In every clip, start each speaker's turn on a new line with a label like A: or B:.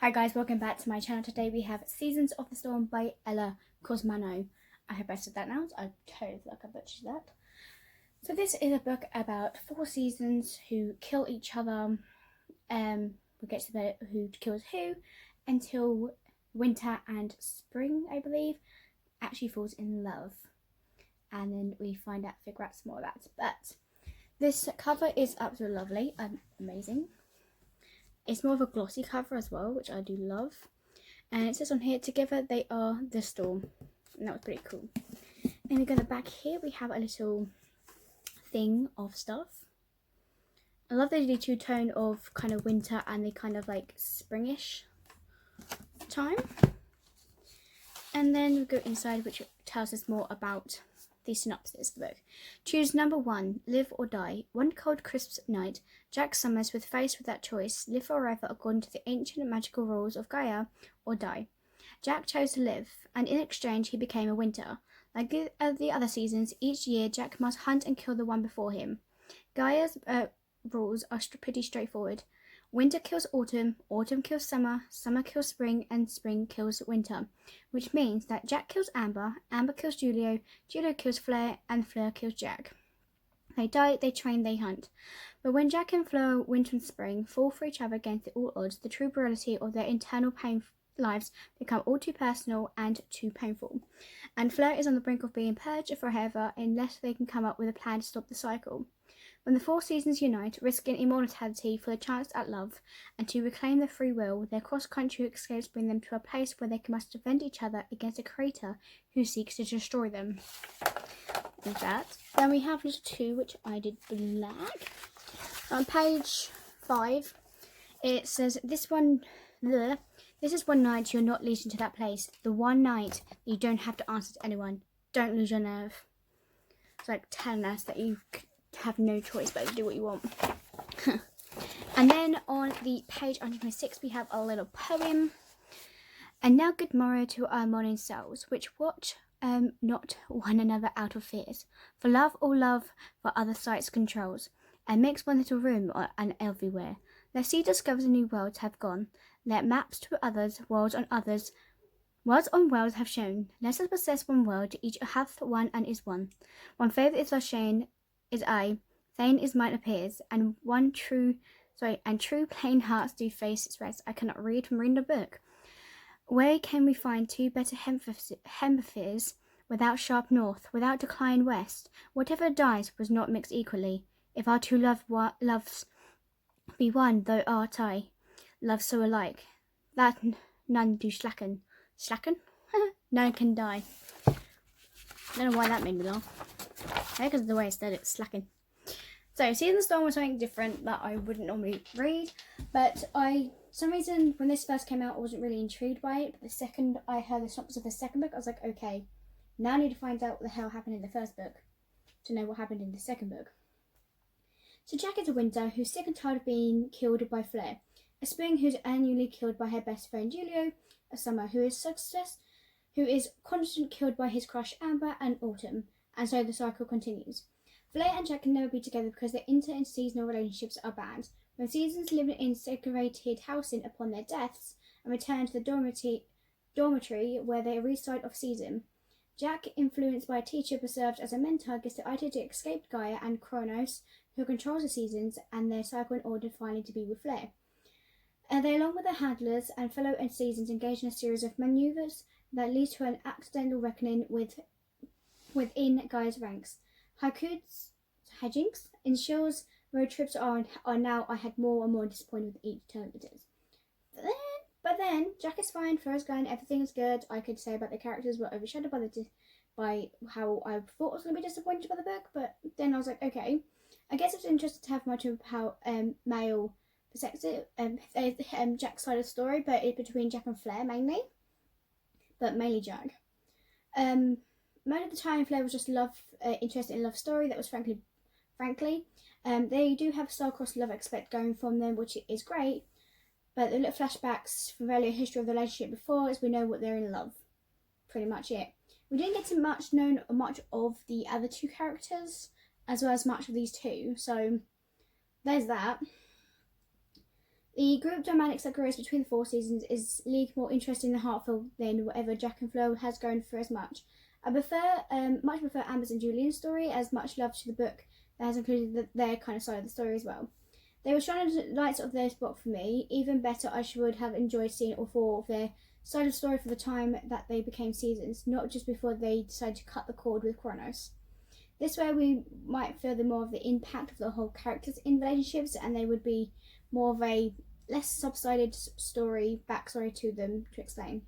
A: Hi guys, welcome back to my channel. Today we have Seasons of the Storm by Elle, Cosimono. I hope I said that now. I totally feel like I butchered that. So this is a book about 4 seasons who kill each other. We'll get to the who kills who until winter and spring, I believe, actually falls in love. And then we figure out some more of that. But this cover is absolutely lovely and amazing. It's more of a glossy cover as well, which I do love. And it says on here, together they are the storm. And that was pretty cool. Then we go to the back here, we have a little thing of stuff. I love the two-tone of kind of winter and the kind of like springish time. And then we go inside, which tells us more about the synopsis of the book. Choose number 1, live or die. One cold, crisp night, Jack Summers was faced with that choice, live forever according to the ancient magical rules of Gaia, or die. Jack chose to live, and in exchange he became a winter. Like the other seasons, each year Jack must hunt and kill the one before him. Gaia's rules are pretty straightforward. Winter kills autumn, autumn kills summer, summer kills spring, and spring kills winter. Which means that Jack kills Amber, Amber kills Julio, Julio kills Fleur, and Fleur kills Jack. They die, they train, they hunt. But when Jack and Fleur, winter and spring, fall for each other against all odds, the true reality of their internal lives become all too personal and too painful. And Fleur is on the brink of being purged forever unless they can come up with a plan to stop the cycle. When the 4 seasons unite, risking immortality for the chance at love, and to reclaim their free will, their cross-country escapes bring them to a place where they must defend each other against a creator who seeks to destroy them. With that, then we have little 2, which I did black. On page 5, it says, this is one night you're not leading to that place. The one night you don't have to answer to anyone. Don't lose your nerve. It's like telling us that you have no choice but to do what you want. And then on the page 126 we have a little poem. And now good morrow to our morning selves, which watch not one another out of fears. For love, all love, for other sights controls, and makes one little room and everywhere. Let sea discovers a new world have gone. Let maps to others, worlds on worlds have shown. Let us possess one world, each hath one and is one. One favour is our shame, is I, Thane is mine appears, and true plain hearts do face its rest. I cannot read from reading a book. Where can we find 2 better hemispheres without sharp north, without decline west? Whatever dies was not mixed equally. If our 2 loves be one, though art I, love so alike, that none do slacken. Slacken? None can die. I don't know why that made me laugh. I think it's the way I said it, slacking. So, Season of the Storm was something different that I wouldn't normally read, but for some reason, when this first came out, I wasn't really intrigued by it, but the second I heard the synopsis of the second book, I was like, okay, now I need to find out what the hell happened in the first book, to know what happened in the second book. So Jack is a winter who's sick and tired of being killed by Fleur, a spring who's annually killed by her best friend Julio, a summer who is constant killed by his crush Amber, and autumn. And so the cycle continues. Fleur and Jack can never be together because their inter and seasonal relationships are banned. When seasons live in segregated housing upon their deaths and return to the dormitory where they reside off season, Jack, influenced by a teacher preserved as a mentor, gets the idea to escape Gaia and Kronos, who controls the seasons and their cycle in order finally to be with Fleur. They, along with their handlers and fellow seasons, engage in a series of manoeuvres that lead to an accidental reckoning within Gaia's ranks. Hijinks ensures road trips are now I had more and more disappointed with each turn it is. But then Jack is fine, Fleur's gone, everything is good. I could say about the characters were overshadowed by how I thought I was going to be disappointed by the book, but then I was like, okay, I guess it's interesting to have much of how male perspective Jack's side of the story, but it's between Jack and Fleur mainly, but mainly Jack. Most of the time, Fleur was just interested in love story. That was frankly, they do have star-crossed love aspect going from them, which is great. But the little flashbacks from earlier history of the relationship before, as we know what they're in love. Pretty much it. We didn't get to much of the other 2 characters, as well as much of these 2. So there's that. The group dynamics that grows between the 4 seasons is league more interesting and heartfelt than whatever Jack and Flo has gone for as much. I much prefer Amber's and Julian's story, as much love to the book that has included their kind of side of the story as well. They were shining lights of their spot for me. Even better, I would have enjoyed seeing all 4 of their side of the story for the time that they became seasons, not just before they decided to cut the cord with Kronos. This way we might feel the more of the impact of the whole characters in relationships, and they would be more of a less subsided backstory to them to explain.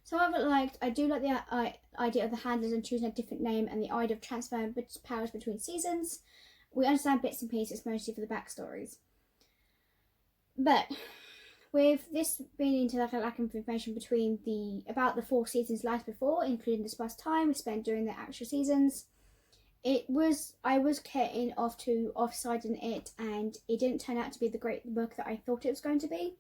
A: So I do like the idea of the handlers and choosing a different name, and the idea of transferring powers between seasons. We understand bits and pieces mostly for the backstories. But with this being into like a lack of information about the 4 seasons life before, including the sparse time we spent during the actual seasons, I was getting offside in it, and it didn't turn out to be the great book that I thought it was going to be.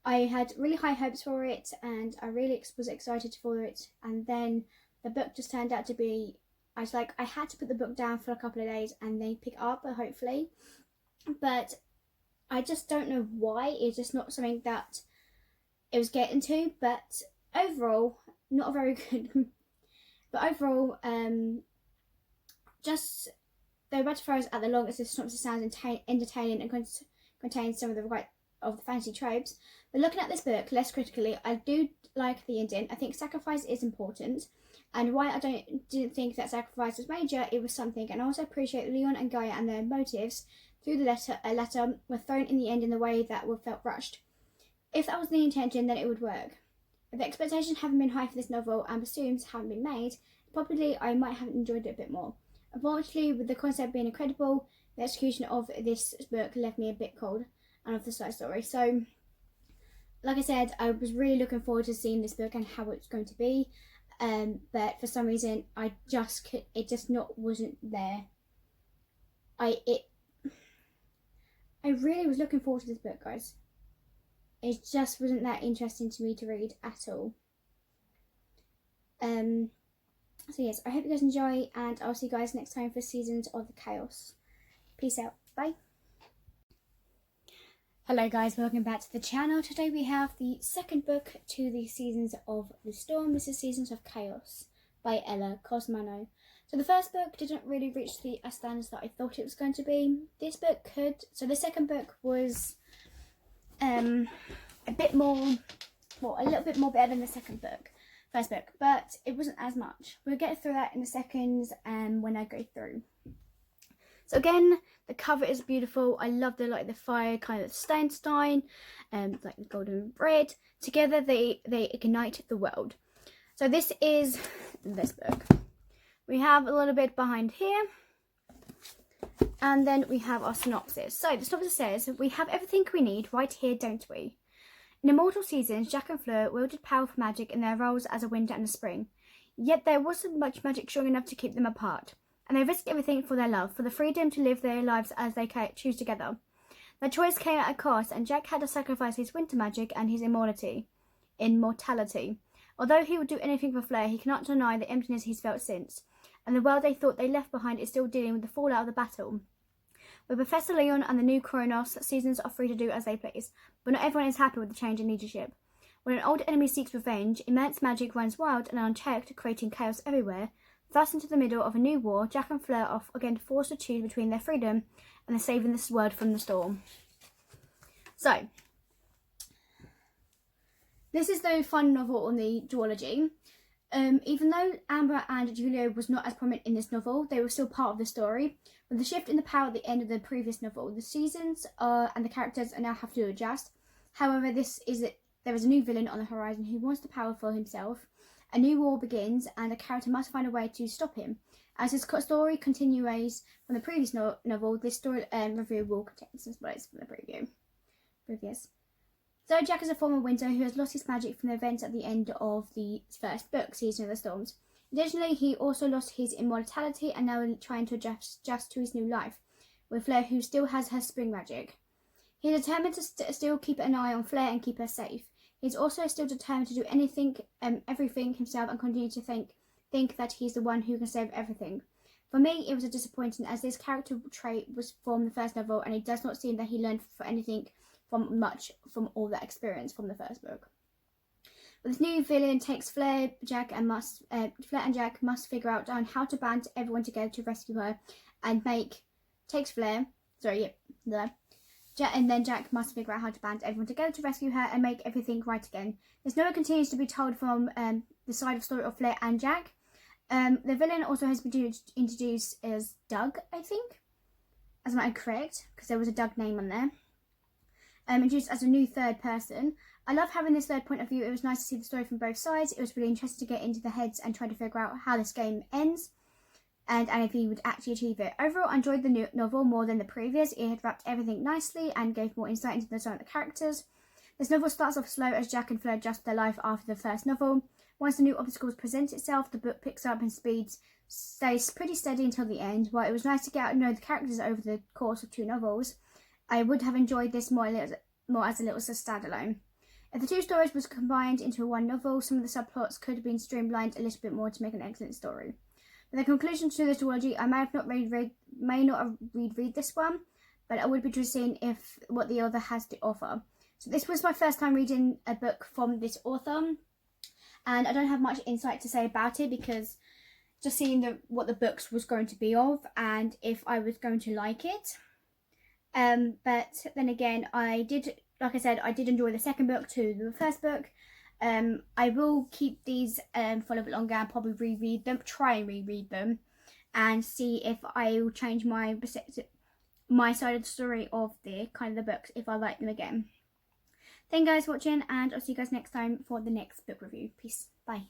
A: I had really high hopes for it, and I really was excited for it, and then the book just turned out to be, I had to put the book down for a couple of days and then pick it up, hopefully. But I just don't know why. It's just not something that it was getting to, but overall, not very good. But overall, just they're about to throw us at the longest. This synopsis sounds entertaining and contains some of the fantasy tropes. But looking at this book less critically, I do like the ending. I think sacrifice is important, and why I didn't think that sacrifice was major, it was something. And I also appreciate Leon and Gaia and their motives through the letter were thrown in the end in the way that felt rushed. If that was the intention, then it would work. If the expectations haven't been high for this novel and pursuits haven't been made, probably I might have enjoyed it a bit more. Unfortunately, with the concept being incredible, the execution of this book left me a bit cold and of the side story. So, like I said, I was really looking forward to seeing this book and how it's going to be. But for some reason, it just wasn't there. I really was looking forward to this book, guys. It just wasn't that interesting to me to read at all. So yes, I hope you guys enjoy, and I'll see you guys next time for Seasons of the Chaos. Peace out. Bye. Hello guys, welcome back to the channel. Today we have the second book to the Seasons of the Storm. This is Seasons of Chaos by Elle, Cosimono. So the first book didn't really reach the standards that I thought it was going to be. This book could. So the second book was a little bit more better than the first book, but it wasn't as much. We'll get through that in a second when I go through. So again, the cover is beautiful. I love the fire kind of Steinstein, like the golden bread. Together they ignite the world. So this is this book. We have a little bit behind here, and then we have our synopsis. So the synopsis says, we have everything we need right here, don't we? In immortal seasons, Jack and Fleur wielded powerful magic in their roles as a winter and a spring. Yet there wasn't much magic strong enough to keep them apart, and they risked everything for their love, for the freedom to live their lives as they choose together. Their choice came at a cost, and Jack had to sacrifice his winter magic and his immortality. Although he would do anything for Fleur, he cannot deny the emptiness he's felt since, and the world they thought they left behind is still dealing with the fallout of the battle. With Professor Leon and the new Kronos, seasons are free to do as they please, but not everyone is happy with the change in leadership. When an old enemy seeks revenge, immense magic runs wild and unchecked, creating chaos everywhere. Thus, into the middle of a new war, Jack and Fleur are again forced to choose between their freedom and the saving this world from the storm. So, this is the final novel on the duology. Even though Amber and Julia was not as prominent in this novel, they were still part of the story. With the shift in the power at the end of the previous novel, the seasons and the characters now have to adjust. However, there is a new villain on the horizon who wants the power for himself. A new war begins, and a character must find a way to stop him. As his story continues from the previous novel, this story review will contain some spoilers from the previous. So Jack is a former winter who has lost his magic from the events at the end of the first book, Season of the Storms. Additionally, he also lost his immortality and now is trying to adjust to his new life, with Fleur, who still has her spring magic. He is determined to still keep an eye on Fleur and keep her safe. He is also still determined to do everything himself, and continue to think that he's the one who can save everything. For me, it was a disappointment, as this character trait was from the first novel, and it does not seem that he learned for anything from all that experience from the first book. But this new villain takes Fleur, Jack and Jack must figure out how to band everyone together to rescue her, and Jack must figure out how to band everyone together to rescue her and make everything right again. This novel continues to be told from the side of story of Fleur and Jack. The villain also has been introduced as Doug, I think. As I'm correct, because there was a Doug name on there. Introduced as a new third person. I love having this third point of view. It was nice to see the story from both sides. It was really interesting to get into the heads and try to figure out how this game ends and if he would actually achieve it. Overall, I enjoyed the new novel more than the previous. It had wrapped everything nicely and gave more insight into some of the characters. This novel starts off slow as Jack and Fleur adjust their life after the first novel. Once the new obstacles present itself, the book picks up and stays pretty steady until the end. While it was nice to get to know the characters over the course of 2 novels, I would have enjoyed this more as a little standalone. If the 2 stories was combined into one novel, some of the subplots could have been streamlined a little bit more to make an excellent story. For the conclusion to this duology, I may not have read this one, but I would be interested in what the author has to offer. So this was my first time reading a book from this author, and I don't have much insight to say about it because just seeing what the books was going to be of and if I was going to like it. But then again, I did enjoy the second book to the first book. I will keep these for a little bit longer and probably try and reread them and see if I will change my side of the story of the books if I like them again. Thank you guys for watching, and I'll see you guys next time for the next book review. Peace. Bye.